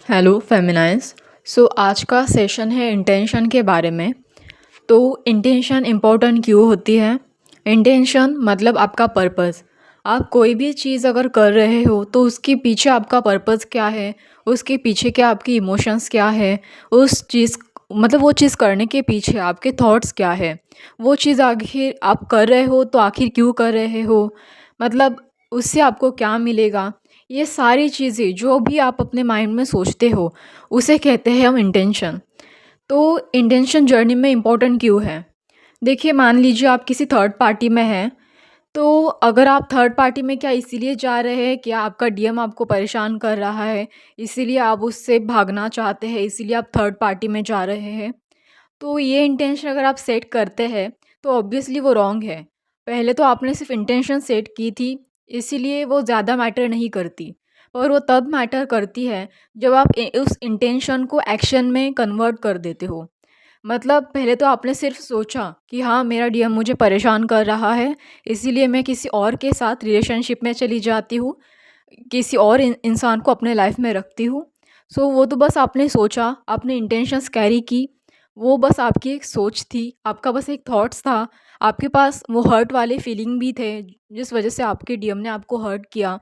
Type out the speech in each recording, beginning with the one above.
Hello फेमिनाइज। आज का session है इंटेंशन के बारे में। तो इंटेंशन इम्पोर्टेंट क्यों होती है? इंटेंशन मतलब आपका पर्पस। आप कोई भी चीज़ अगर कर रहे हो तो उसके पीछे आपका पर्पस क्या है, उसके पीछे क्या आपकी इमोशंस क्या है, उस चीज़ मतलब वो चीज़ करने के पीछे आपके थॉट्स क्या है, वो चीज़ आखिर आप कर रहे हो तो आखिर क्यों कर रहे हो, मतलब उससे आपको क्या मिलेगा। ये सारी चीज़ें जो भी आप अपने माइंड में सोचते हो उसे कहते हैं हम इंटेंशन। तो इंटेंशन जर्नी में इम्पोर्टेंट क्यों है? देखिए, मान लीजिए आप किसी थर्ड पार्टी में हैं। तो अगर आप थर्ड पार्टी में क्या इसीलिए जा रहे हैं कि आपका डीएम आपको परेशान कर रहा है, इसीलिए आप उससे भागना चाहते हैं, इसीलिए आप थर्ड पार्टी में जा रहे हैं। तो ये इंटेंशन अगर आप सेट करते हैं तो ऑब्वियसली वो रॉन्ग है। पहले तो आपने सिर्फ इंटेंशन सेट की थी, इसीलिए वो ज़्यादा मैटर नहीं करती। पर वो तब मैटर करती है जब आप उस इंटेंशन को एक्शन में कन्वर्ट कर देते हो। मतलब पहले तो आपने सिर्फ सोचा कि हाँ, मेरा डीएम मुझे परेशान कर रहा है, इसीलिए मैं किसी और के साथ रिलेशनशिप में चली जाती हूँ, किसी और इंसान को अपने लाइफ में रखती हूँ। वो तो बस आपने सोचा, आपने इंटेंशंस कैरी की, वो बस आपकी एक सोच थी, आपका बस एक थॉट्स था। आपके पास वो हर्ट वाले फीलिंग भी थे जिस वजह से आपके डीएम ने आपको हर्ट किया।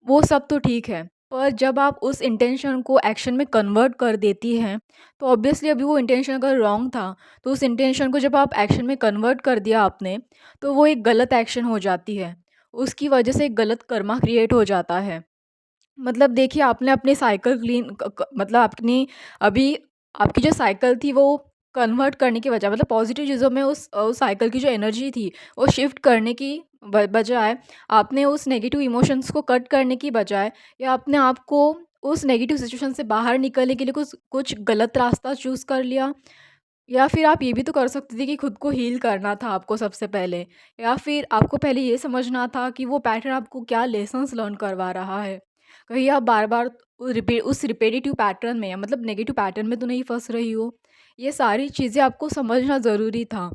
वो सब तो ठीक है, पर जब आप उस इंटेंशन को एक्शन में कन्वर्ट कर देती हैं, तो ऑब्वियसली अभी वो इंटेंशन अगर रॉन्ग था, तो उस इंटेंशन को जब आप एक्शन में कन्वर्ट कर दिया आपने, तो वो एक गलत एक्शन हो जाती है। उसकी वजह से एक गलत कर्मा क्रिएट हो जाता है। मतलब देखिए, आपने अपनी साइकिल क्लीन मतलब अपनी अभी आपकी जो साइकिल थी वो कन्वर्ट करने के बजाय, मतलब पॉजिटिव चीज़ों में उस साइकिल की जो एनर्जी थी वो शिफ्ट करने की बजाय, आपने उस नेगेटिव इमोशंस को कट करने की बजाय, या अपने आप को उस नेगेटिव सिचुएशन से बाहर निकलने के लिए कुछ कुछ गलत रास्ता चूज़ कर लिया। या फिर आप ये भी तो कर सकते थे कि खुद को हील करना था आपको सबसे पहले, या फिर आपको पहले ये समझना था कि वो पैटर्न आपको क्या लेसन्स लर्न करवा रहा है। कहीं आप बार-बार उस रिपिटिटिव पैटर्न में, या मतलब नेगेटिव पैटर्न में तो नहीं फँस रही हो। ये सारी चीज़ें आपको समझना ज़रूरी था,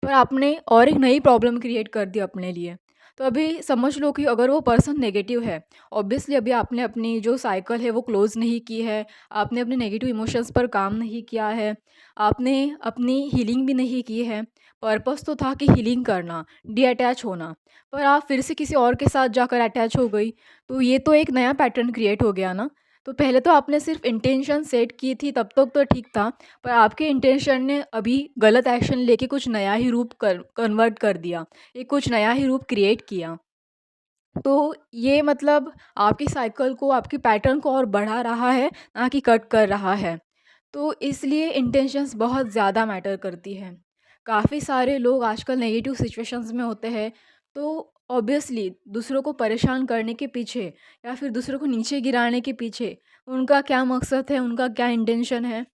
पर आपने और एक नई प्रॉब्लम क्रिएट कर दी अपने लिए। तो अभी समझ लो कि अगर वो पर्सन नेगेटिव है, ऑब्वियसली अभी आपने अपनी जो साइकिल है वो क्लोज़ नहीं की है, आपने अपने नेगेटिव इमोशंस पर काम नहीं किया है, आपने अपनी हीलिंग भी नहीं की है। पर्पस तो था कि हीलिंग करना, डीअटैच होना, पर आप फिर से किसी और के साथ जाकर अटैच हो गई। तो ये तो एक नया पैटर्न क्रिएट हो गया ना। तो पहले तो आपने सिर्फ इंटेंशन सेट की थी, तब तक तो ठीक था, पर आपके इंटेंशन ने अभी गलत एक्शन लेके कुछ नया ही रूप कन्वर्ट कर दिया, एक कुछ नया ही रूप क्रिएट किया। तो ये मतलब आपकी साइकिल को, आपकी पैटर्न को और बढ़ा रहा है, ना कि कट कर रहा है। तो इसलिए इंटेंशंस बहुत ज़्यादा मैटर करती हैं। काफ़ी सारे लोग आजकल नेगेटिव सिचुएशंस में होते हैं, तो ऑब्वियसली दूसरों को परेशान करने के पीछे, या फिर दूसरों को नीचे गिराने के पीछे उनका क्या मकसद है, उनका क्या इंटेंशन है।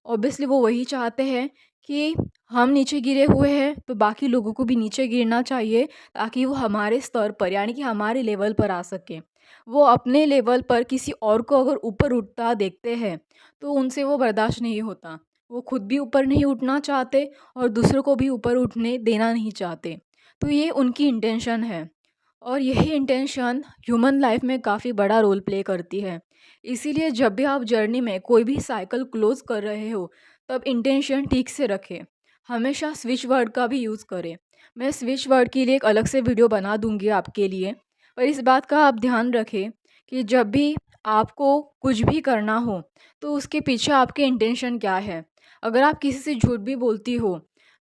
ऑब्वियसली वो वही चाहते हैं कि हम नीचे गिरे हुए हैं तो बाकी लोगों को भी नीचे गिरना चाहिए, ताकि वो हमारे स्तर पर, यानी कि हमारे लेवल पर आ सकें। वो अपने लेवल पर किसी और को अगर ऊपर उठता देखते हैं तो उनसे वो बर्दाश्त नहीं होता। वो खुद भी ऊपर नहीं उठना चाहते और दूसरों को भी ऊपर उठने देना नहीं चाहते। तो ये उनकी इंटेंशन है, और यही इंटेंशन ह्यूमन लाइफ में काफ़ी बड़ा रोल प्ले करती है। इसीलिए जब भी आप जर्नी में कोई भी साइकिल क्लोज कर रहे हो, तब इंटेंशन ठीक से रखें। हमेशा स्विच वर्ड का भी यूज़ करें। मैं स्विच वर्ड के लिए एक अलग से वीडियो बना दूंगी आपके लिए। पर इस बात का आप ध्यान रखें कि जब भी आपको कुछ भी करना हो, तो उसके पीछे आपके इंटेंशन क्या है। अगर आप किसी से झूठ भी बोलती हो,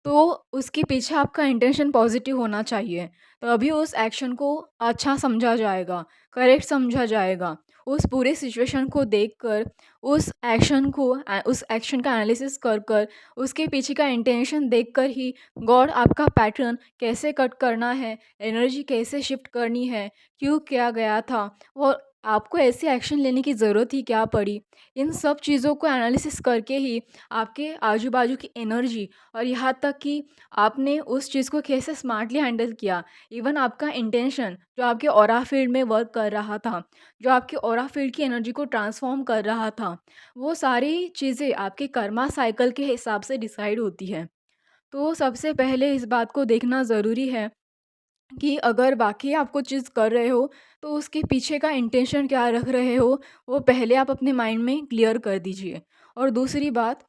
तो उसके पीछे आपका इंटेंशन पॉजिटिव होना चाहिए। तभी उस एक्शन को अच्छा समझा जाएगा, करेक्ट समझा जाएगा। उस पूरे सिचुएशन को देखकर, उस एक्शन का एनालिसिस कर कर, उसके पीछे का इंटेंशन देखकर ही गॉड आपका पैटर्न कैसे कट करना है, एनर्जी कैसे शिफ्ट करनी है, क्यों किया गया था, और आपको ऐसे एक्शन लेने की ज़रूरत ही क्या पड़ी। इन सब चीज़ों को एनालिसिस करके ही आपके आजू बाजू की एनर्जी, और यहाँ तक कि आपने उस चीज़ को कैसे स्मार्टली हैंडल किया, इवन आपका इंटेंशन जो आपके ऑरा फील्ड में वर्क कर रहा था, जो आपके ऑरा फील्ड की एनर्जी को ट्रांसफॉर्म कर रहा था, वो सारी चीज़ें आपके कर्मा साइकिल के हिसाब से डिसाइड होती है। तो सबसे पहले इस बात को देखना ज़रूरी है कि अगर वाक़ई आप कुछ चीज़ कर रहे हो, तो उसके पीछे का इंटेंशन क्या रख रहे हो, वो पहले आप अपने माइंड में क्लियर कर दीजिए। और दूसरी बात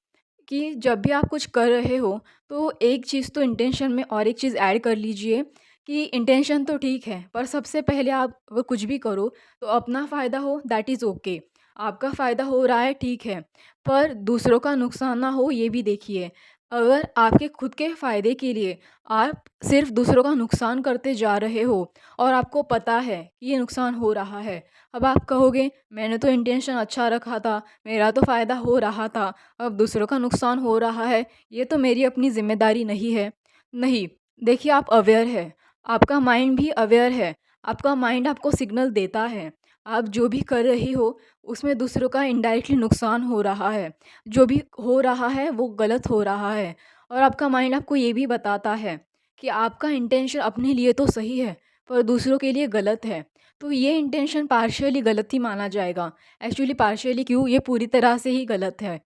कि जब भी आप कुछ कर रहे हो, तो एक चीज़ तो इंटेंशन में और एक चीज़ ऐड कर लीजिए कि इंटेंशन तो ठीक है, पर सबसे पहले आप वो कुछ भी करो, तो अपना फ़ायदा हो दैट इज़ ओके। आपका फ़ायदा हो रहा है ठीक है, पर दूसरों का नुकसान ना हो ये भी देखिए। अगर आपके खुद के फ़ायदे के लिए आप सिर्फ़ दूसरों का नुकसान करते जा रहे हो और आपको पता है कि ये नुकसान हो रहा है, अब आप कहोगे मैंने तो इंटेंशन अच्छा रखा था, मेरा तो फ़ायदा हो रहा था, अब दूसरों का नुकसान हो रहा है, ये तो मेरी अपनी ज़िम्मेदारी नहीं है। नहीं, देखिए आप अवेयर है, आपका माइंड भी अवेयर है, आपका माइंड आपको सिग्नल देता है। आप जो भी कर रही हो, उसमें दूसरों का इनडायरेक्टली नुकसान हो रहा है। जो भी हो रहा है, वो गलत हो रहा है और आपका माइंड आपको ये भी बताता है कि आपका इंटेंशन अपने लिए तो सही है, पर दूसरों के लिए गलत है। तो ये इंटेंशन पार्शियली गलत ही माना जाएगा। एक्चुअली पार्शियली क्यों, ये पूरी तरह से ही गलत है।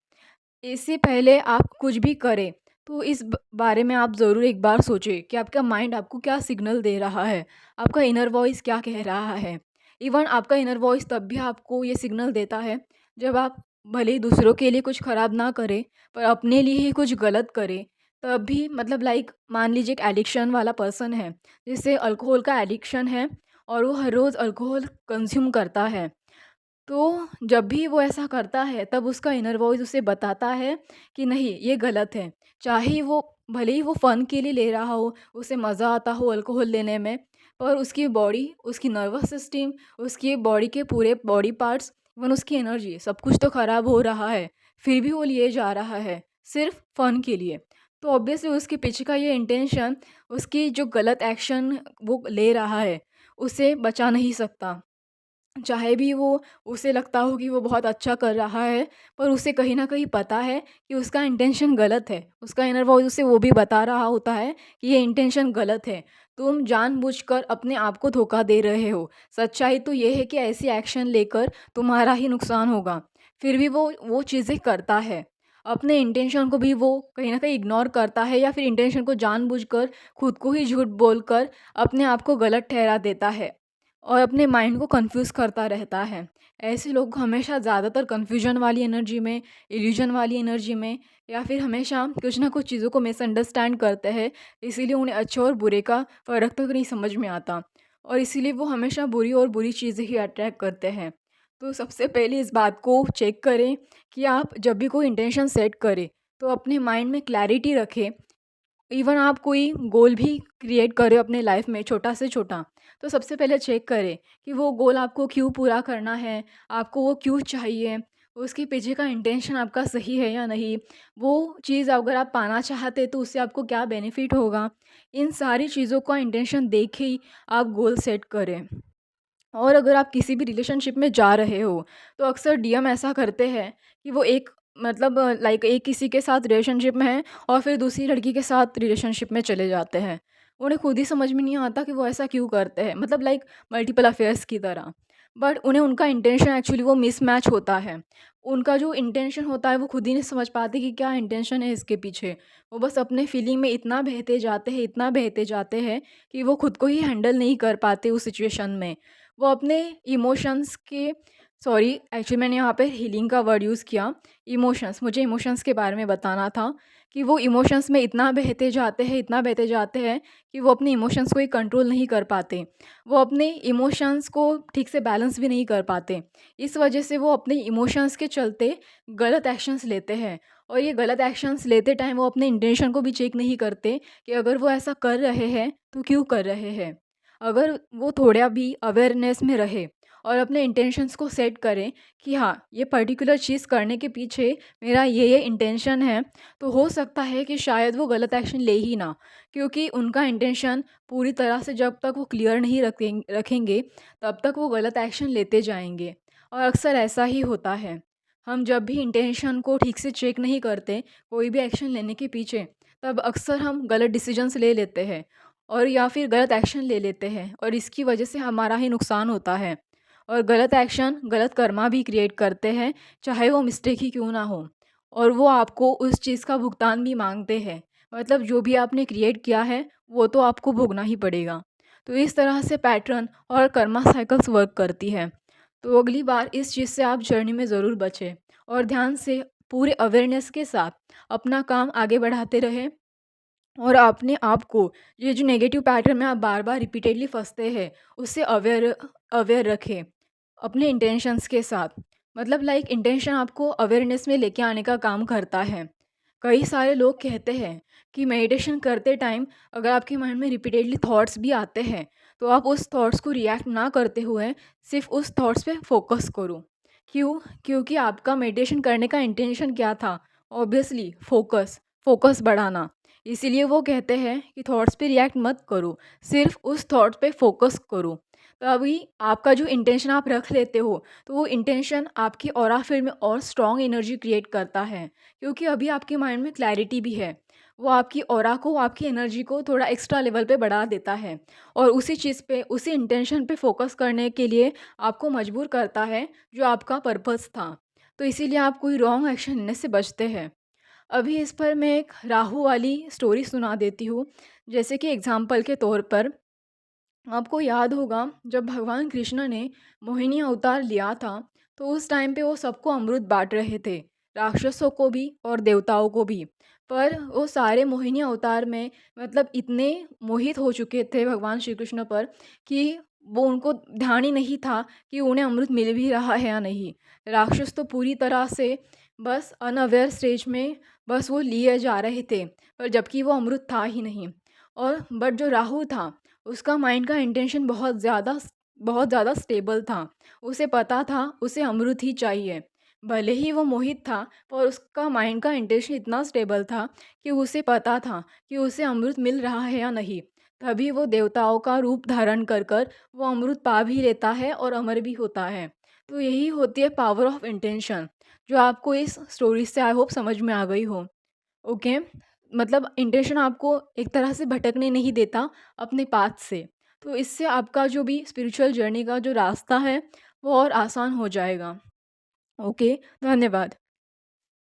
इससे पहले आप कुछ भी करें, तो इस बारे में आप ज़रूर एक बार सोचें कि आपका माइंड आपको क्या सिग्नल दे रहा है, आपका इनर वॉइस क्या कह रहा है। इवन आपका इनर वॉइस तब भी आपको ये सिग्नल देता है, जब आप भले ही दूसरों के लिए कुछ ख़राब ना करें, पर अपने लिए ही कुछ गलत करें, तब भी मतलब लाइक मान लीजिए एक एडिक्शन वाला पर्सन है, जिसे अल्कोहल का एडिक्शन है और वो हर रोज़ अल्कोहल कंज़्यूम करता है। तो जब भी वो ऐसा करता है तब उसका इनर वॉइस उसे बताता है कि नहीं ये गलत है। चाहे वो भले ही वो फ़न के लिए ले रहा हो, उसे मज़ा आता हो अल्कोहल लेने में, पर उसकी बॉडी, उसकी नर्वस सिस्टम, उसकी बॉडी के पूरे बॉडी पार्ट्स, इवन उसकी एनर्जी सब कुछ तो ख़राब हो रहा है, फिर भी वो लिए जा रहा है, सिर्फ़ फ़न के लिए। तो ऑब्वियसली उसके पीछे का ये इंटेंशन, उसकी जो गलत एक्शन वो ले रहा है, उसे बचा नहीं सकता। चाहे भी वो उसे लगता हो कि वो बहुत अच्छा कर रहा है, पर उसे कहीं न कहीं पता है कि उसका इंटेंशन गलत है। उसका इनर वॉइस उसे वो भी बता रहा होता है कि ये इंटेंशन गलत है। तुम जानबूझकर अपने आप को धोखा दे रहे हो। सच्चाई तो ये है कि ऐसी एक्शन लेकर तुम्हारा ही नुकसान होगा। फिर भी वो चीज़ें करता है। अपने इंटेंशन को भी वो कहीं न कहीं इग्नोर करता है या फिर इंटेंशन को जानबूझकर खुद को ही झूठ बोलकर अपने आप को गलत ठहरा देता है। और अपने माइंड को कंफ्यूज करता रहता है। ऐसे लोग हमेशा ज़्यादातर कन्फ्यूजन वाली एनर्जी में, इल्यूजन वाली एनर्जी में या फिर हमेशा कुछ ना कुछ चीज़ों को मिसअंडरस्टैंड करते हैं, इसीलिए उन्हें अच्छे और बुरे का फ़र्क तक नहीं समझ में आता और इसीलिए वो हमेशा बुरी और बुरी चीज़ें ही अट्रैक्ट करते हैं। तो सबसे पहले इस बात को चेक करें कि आप जब भी कोई इंटेंशन सेट करें, तो अपने माइंड में क्लैरिटी रखें। इवन आप कोई गोल भी क्रिएट करें अपने लाइफ में छोटा से छोटा, तो सबसे पहले चेक करें कि वो गोल आपको क्यों पूरा करना है, आपको वो क्यों चाहिए, उसके पीछे का इंटेंशन आपका सही है या नहीं, वो चीज़ अगर आप पाना चाहते तो उससे आपको क्या बेनिफिट होगा। इन सारी चीज़ों का इंटेंशन देख ही आप गोल सेट करें। और अगर आप किसी भी रिलेशनशिप में जा रहे हो, तो अक्सर डीएम ऐसा करते हैं कि वो एक मतलब लाइक एक किसी के साथ रिलेशनशिप में है और फिर दूसरी लड़की के साथ रिलेशनशिप में चले जाते हैं। उन्हें खुद ही समझ में नहीं आता कि वो ऐसा क्यों करते हैं, मतलब लाइक मल्टीपल अफेयर्स की तरह। बट उन्हें उनका इंटेंशन एक्चुअली वो मिसमैच होता है। उनका जो इंटेंशन होता है वो खुद ही नहीं समझ पाते कि क्या इंटेंशन है इसके पीछे। वो बस अपने फीलिंग में इतना बहते जाते हैं, इतना बहते जाते हैं कि वो खुद को ही हैंडल नहीं कर पाते उस सिचुएशन में। वो अपने इमोशंस के, सॉरी एक्चुअली मैंने यहाँ पे हीलिंग का वर्ड यूज़ किया। इमोशंस, मुझे इमोशंस के बारे में बताना था कि वो इमोशंस में इतना बहते जाते हैं, इतना बहते जाते हैं कि वो अपने इमोशंस को ही कंट्रोल नहीं कर पाते। वो अपने इमोशंस को ठीक से बैलेंस भी नहीं कर पाते। इस वजह से वो अपने इमोशंस के चलते गलत एक्शंस लेते हैं और ये गलत एक्शंस लेते टाइम वो अपने इंटेंशन को भी चेक नहीं करते कि अगर वो ऐसा कर रहे हैं तो क्यों कर रहे हैं। अगर वो थोड़ा भी अवेयरनेस में रहे और अपने इंटेंशंस को सेट करें कि हाँ, ये पर्टिकुलर चीज़ करने के पीछे मेरा ये इंटेंशन है, तो हो सकता है कि शायद वो गलत एक्शन ले ही ना, क्योंकि उनका इंटेंशन पूरी तरह से जब तक वो क्लियर नहीं रखेंगे, तब तक वो गलत एक्शन लेते जाएँगे और अक्सर ऐसा ही होता है। हम जब भी इंटेंशन को ठीक से चेक नहीं करते, कोई भी एक्शन लेने के पीछे, तब अक्सर हम गलत डिसीजंस ले लेते हैं और या फिर गलत एक्शन ले लेते हैं और इसकी वजह से हमारा ही नुकसान होता है। और गलत एक्शन गलत कर्मा भी क्रिएट करते हैं, चाहे वो मिस्टेक ही क्यों ना हो, और वो आपको उस चीज़ का भुगतान भी मांगते हैं। मतलब जो भी आपने क्रिएट किया है वो तो आपको भोगना ही पड़ेगा। तो इस तरह से पैटर्न और कर्मा साइकिल्स वर्क करती है। तो अगली बार इस चीज़ से आप जर्नी में ज़रूर बचें और ध्यान से पूरे अवेयरनेस के साथ अपना काम आगे बढ़ाते रहें और अपने आप को ये जो नेगेटिव पैटर्न में आप बार-बार रिपीटेडली फँसते हैं, उससे अवेयर अवेयर रखें, अपने इंटेंशंस के साथ। मतलब लाइक इंटेंशन आपको अवेयरनेस में लेके आने का काम करता है। कई सारे लोग कहते हैं कि मेडिटेशन करते टाइम अगर आपके माइंड में रिपीटेडली थॉट्स भी आते हैं, तो आप उस थॉट्स को रिएक्ट ना करते हुए सिर्फ़ उस थॉट्स पे फ़ोकस करो। क्यों? क्योंकि आपका मेडिटेशन करने का इंटेंशन क्या था? ऑब्वियसली फ़ोकस बढ़ाना। इसीलिए वो कहते हैं कि थॉट्स पे रिएक्ट मत करो, सिर्फ़ उस थॉट पे फ़ोकस करो। तभी आपका जो इंटेंशन आप रख लेते हो, तो वो इंटेंशन आपकी ऑरा फील्ड में और स्ट्रॉन्ग एनर्जी क्रिएट करता है, क्योंकि अभी आपके माइंड में क्लैरिटी भी है। वो आपकी ऑरा को, आपकी एनर्जी को थोड़ा एक्स्ट्रा लेवल पे बढ़ा देता है और उसी चीज़ पे, उसी इंटेंशन पे फ़ोकस करने के लिए आपको मजबूर करता है, जो आपका पर्पस था। तो इसीलिए आप कोई रॉन्ग एक्शन लेने से बचते हैं। अभी इस पर मैं एक राहु वाली स्टोरी सुना देती हूँ। जैसे कि एग्ज़ाम्पल के तौर पर आपको याद होगा जब भगवान कृष्ण ने मोहिनी अवतार लिया था, तो उस टाइम पे वो सबको अमृत बाँट रहे थे, राक्षसों को भी और देवताओं को भी। पर वो सारे मोहिनी अवतार में मतलब इतने मोहित हो चुके थे भगवान श्री कृष्ण पर कि वो उनको ध्यान ही नहीं था कि उन्हें अमृत मिल भी रहा है या नहीं। राक्षस तो पूरी तरह से बस अनअवेयर स्टेज में बस वो लिए जा रहे थे, पर जबकि वो अमृत था ही नहीं। और बट जो राहु था, उसका माइंड का इंटेंशन बहुत ज़्यादा स्टेबल था। उसे पता था उसे अमृत ही चाहिए। भले ही वो मोहित था, पर उसका माइंड का इंटेंशन इतना स्टेबल था कि उसे पता था कि उसे अमृत मिल रहा है या नहीं। तभी वो देवताओं का रूप धारण कर कर वो अमृत पा भी लेता है और अमर भी होता है। तो यही होती है पावर ऑफ इंटेंशन, जो आपको इस स्टोरी से आई होप समझ में आ गई हो। ओके, मतलब इंटेंशन आपको एक तरह से भटकने नहीं देता अपने पाथ से। तो इससे आपका जो भी स्पिरिचुअल जर्नी का जो रास्ता है वो और आसान हो जाएगा। ओके, धन्यवाद।